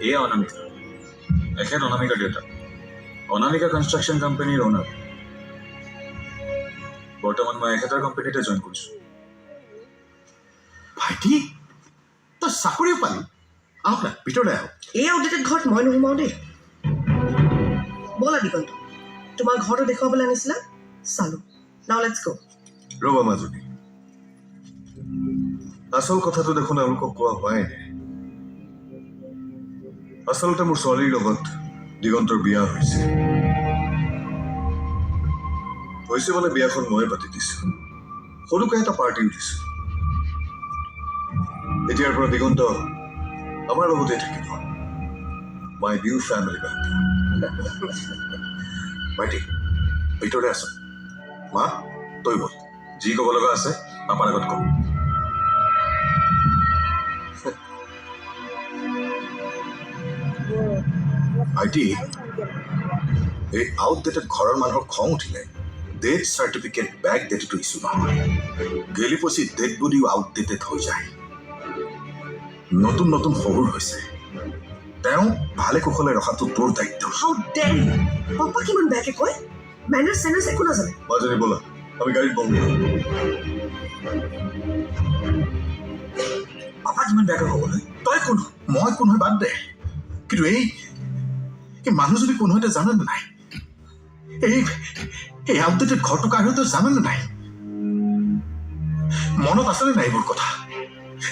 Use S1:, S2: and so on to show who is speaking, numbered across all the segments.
S1: এয়া অনামিকা এখেত অনামিকাৰ দেউতা অনামিকা কনষ্ট্ৰাকশ্যন কোম্পানীৰ অনাৰ বৰ্তমান মই এখেতৰ কোম্পানীতে জইন কৰিছোঁ
S2: ভাইটি তই চাকৰিও পালি আহক না ভিতৰলৈ আহক
S3: এই আউটডেটেড ঘৰত মই নোসোমাওঁ দেই ব'লা দিগন্ত তোমাৰ ঘৰটো দেখুৱাবলৈ আনিছিলা চালো নাও লেটছ গো
S2: ৰ'বা মাজনী আচল কথাটো দেখোন এওঁলোকক কোৱা হোৱাই নাই আচলতে মোৰ ছোৱালীৰ লগত দিগন্তৰ বিয়া হৈছে মানে বিয়াখন মই পাতি দিছো সৰুকৈ এটা পাৰ্টিও দিছো এতিয়াৰ পৰা দিগন্ত আমাৰ লগতে থাকিব মাই নিউ ফেমিলি ভাইটি ভিতৰতে আছ মা তই বল যি ক'ব লগা আছে পাপাৰ আগত কম ভাইটি এই আউটডেটেড ঘৰৰ মানুহৰ খং উঠিলে ডেথ চাৰ্টিফিকেট বেক ডেটটো ইছ্যু নহয় গেলি পচি ডেথ বডিও আউটডেটেড হৈ যায় নতুন নতুন শহুৰ হৈছে তেওঁ ভালে কুশলে ৰখাটো তোৰ দায়িত্ব
S3: হাউ ডেয়াৰ ইউ পাপা কিমান বেয়াকে কয় মেনাৰ্ছ চেনাৰ্ছ একো নাজানে
S2: মাজনী ব'লা আমি গাড়ীত বহো
S1: পাপা কিমান বেয়াকৈ ক'বলৈ
S2: তই কোন মই কোন হয় বাদ দে কিন্তু এই মানুহ যদি কোন হয় তই জান নাই এই আউটডেটেড ঘৰটো কাৰ হয় তই জান নাই মনত আছেনে নাই এইবোৰ কথা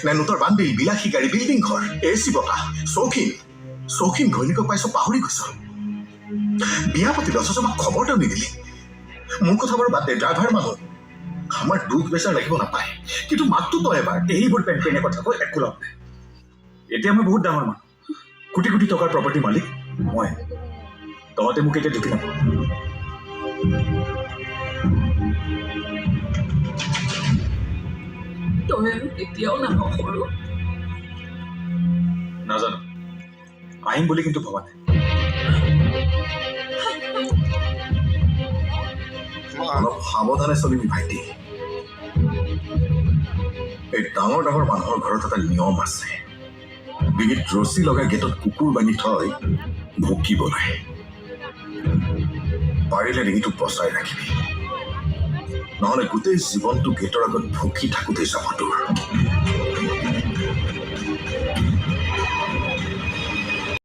S2: নে নোটৰ বান্দিল বিলাসী গাড়ী বিল্ডিং ঘৰ এচি বতাহ চৌখিন ঘৈণীকক পাইছ পাহৰি গৈছ বিয়া পাতিল অথচ আমাক খবৰ এটা নিদিলি মোৰ কথা বাৰু বাদ দে ড্ৰাইভাৰ মানুহ আমাৰ দুখ বেচাৰ লাগিব নাপায় কিন্তু মাতটো তই এবাৰ
S1: এইবোৰ পেনপেনে কথা কৈ একো লাভ নাই এতিয়া মই বহুত ডাঙৰ মানুহ কোটি কোটি টকাৰ প্ৰপাৰ্টি মালিক মই তহঁতে মোক এতিয়া ঢুকি নাপাওঁ
S4: তই আৰু কেতিয়াও নাহ সৰু
S1: নাজানো আহিম বুলি কিন্তু ভবা নাই
S2: অলপ সাৱধানে চলিবি ভাইটি এই ডাঙৰ ডাঙৰ মানুহৰ ঘৰত এটা নিয়ম আছে ডিঙিত ৰছী লগাই গেটত কুকুৰ বান্ধি থৈ ভুকিবলৈ পাৰিলে ডিঙিটো বচাই ৰাখিবি নহ'লে গোটেই জীৱনটো গেটৰ আগত ভুকি থাকোঁতে যাব তোৰ